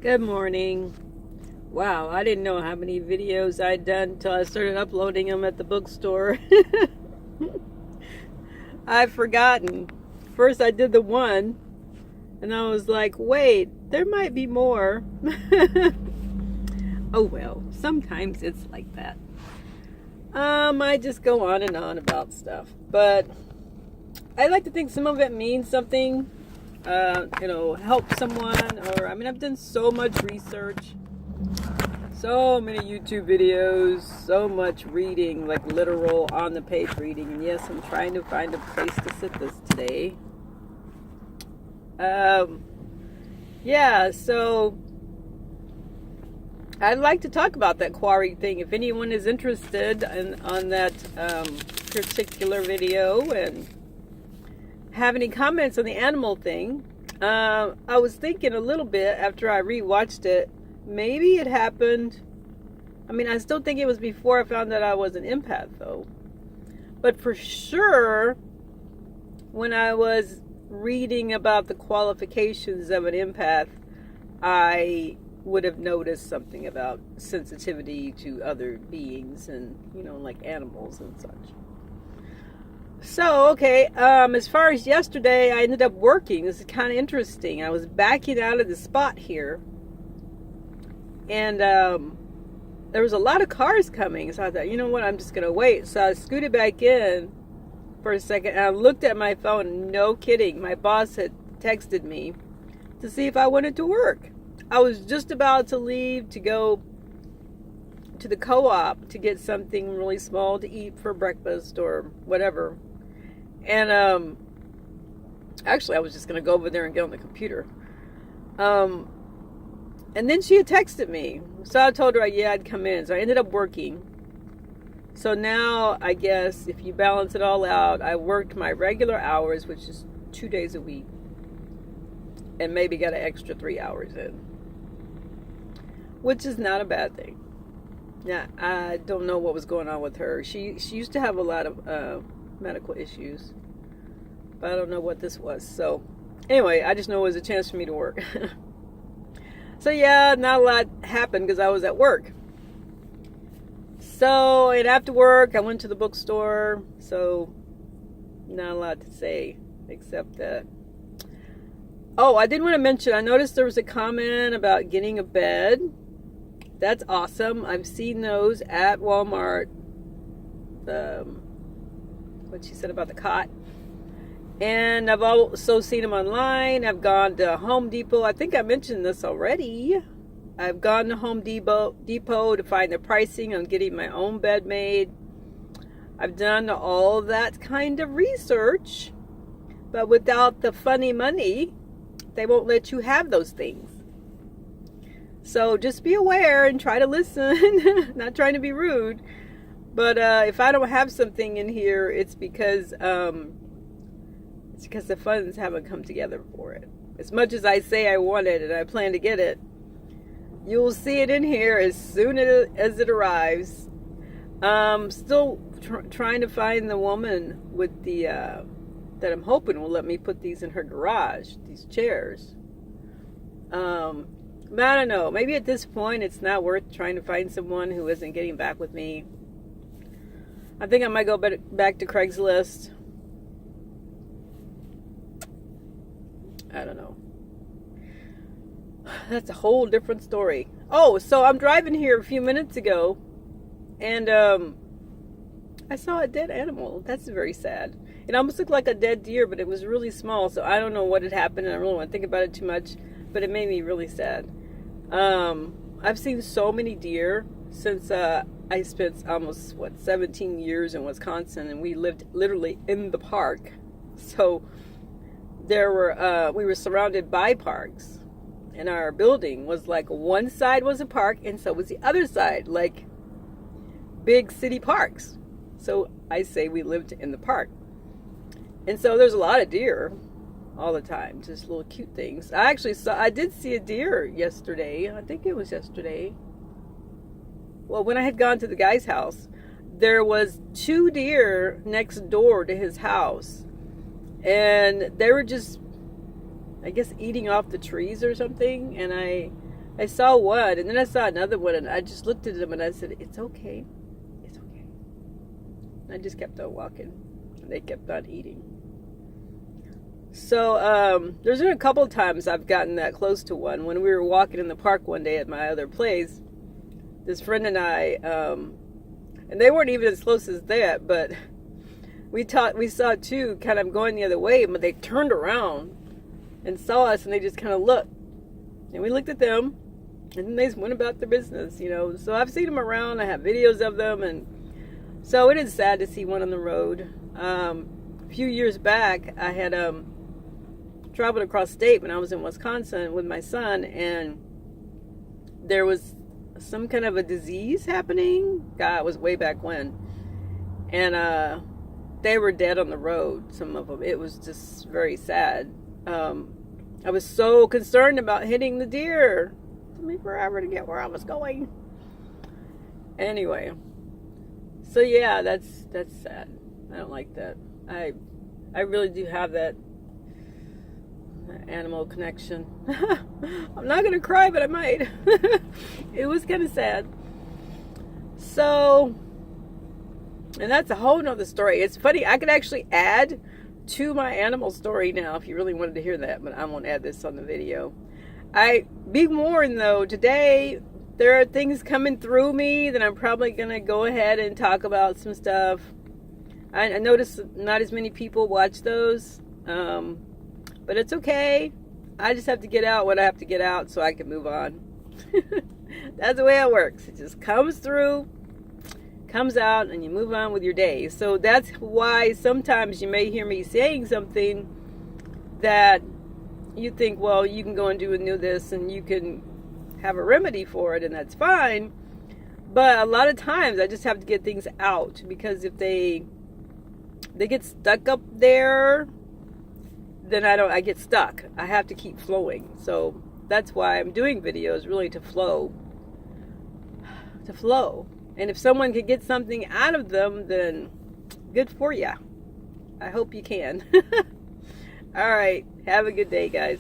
Good morning. Wow, I didn't know how many videos I'd done until I started uploading them at the bookstore. I've forgotten. First, I did the one, and I was like, wait, there might be more. Oh well, sometimes it's like that. I just go on and on about stuff, but I like to think some of it means something. Help someone, or I've done so much research, so many YouTube videos, so much reading, like literal on the page reading. And yes, I'm trying to find a place to sit this today. So I'd like to talk about that quarry thing. If anyone is interested on that particular video and have any comments on the animal thing. I was thinking a little bit after I rewatched it, maybe it happened. I still think it was before I found that I was an empath, though. But for sure, when I was reading about the qualifications of an empath, I would have noticed something about sensitivity to other beings and, like animals and such. So, okay, as far as yesterday, I ended up working. This is kind of interesting. I was backing out of the spot here, and there was a lot of cars coming, so I thought, you know what, I'm just going to wait. So I scooted back in for a second, and I looked at my phone. No kidding, my boss had texted me to see if I wanted to work. I was just about to leave to go to the co-op to get something really small to eat for breakfast or whatever. And actually I was just going to go over there and get on the computer. And then she had texted me. So I told her, yeah, I'd come in. So I ended up working. So now I guess if you balance it all out, I worked my regular hours, which is 2 days a week, and maybe got an extra 3 hours in, which is not a bad thing. Yeah, I don't know what was going on with her. She used to have a lot of medical issues, but I don't know what this was. So anyway, I just know it was a chance for me to work. So yeah, not a lot happened because I was at work. So, and after work, I went to the bookstore. So not a lot to say except that. Oh, I did want to mention, I noticed there was a comment about getting a bed. That's awesome. I've seen those at Walmart. What she said about the cot. And I've also seen them online. I've gone to Home Depot. I think I mentioned this already. I've gone to Home Depot to find the pricing on getting my own bed made. I've done all that kind of research. But without the funny money, they won't let you have those things. So just be aware and try to listen. Not trying to be rude. But if I don't have something in here, it's because the funds haven't come together for it. As much as I say I want it and I plan to get it, you'll see it in here as soon as it arrives. Still trying to find the woman with the that I'm hoping will let me put these in her garage, these chairs. But I don't know. Maybe at this point it's not worth trying to find someone who isn't getting back with me. I think I might go back to Craigslist. I don't know. That's a whole different story. Oh, so I'm driving here a few minutes ago, and I saw a dead animal. That's very sad. It almost looked like a dead deer, but it was really small, so I don't know what had happened, and I really want to think about it too much, but it made me really sad. I've seen so many deer since I spent almost 17 years in Wisconsin, and we lived literally in the park. So we were surrounded by parks, and our building was like one side was a park, and so was the other side, like big city parks. So I say we lived in the park, and so there's a lot of deer all the time, just little cute things. I did see a deer yesterday. I think it was yesterday. Well, when I had gone to the guy's house, there was 2 deer next door to his house, and they were just, I guess, eating off the trees or something. And I saw one, and then I saw another one, and I just looked at them and I said, "It's okay, it's okay." And I just kept on walking, and they kept on eating. So there's been a couple of times I've gotten that close to one. When we were walking in the park one day at my other place, this friend and I, and they weren't even as close as that, but we saw two kind of going the other way, but they turned around and saw us, and they just kind of looked, and we looked at them, and then they just went about their business, you know. So I've seen them around. I have videos of them, and so it is sad to see one on the road. A few years back, I had traveled across state when I was in Wisconsin with my son, and there was some kind of a disease happening. God, it was way back when, and they were dead on the road, some of them. It was just very sad. I was so concerned about hitting the deer. It took me forever to get where I was going. Anyway, so yeah, that's sad. I don't like that. I really do have that animal connection. I'm not gonna cry, but I might. It was kind of sad. So, and that's a whole nother story. It's funny, I could actually add to my animal story now if you really wanted to hear that, but I won't add this on the video. Big warn though, today there are things coming through me that I'm probably gonna go ahead and talk about some stuff. I noticed not as many people watch those, but it's okay. I just have to get out what I have to get out so I can move on. That's the way it works. It just comes through, comes out, and you move on with your day. So that's why sometimes you may hear me saying something that you think, well, you can go and do this and you can have a remedy for it, and that's fine. But a lot of times I just have to get things out, because if they get stuck up there, then I get stuck. I have to keep flowing. So that's why I'm doing videos, really to flow. And if someone could get something out of them, then good for ya. I hope you can. All right. Have a good day, guys.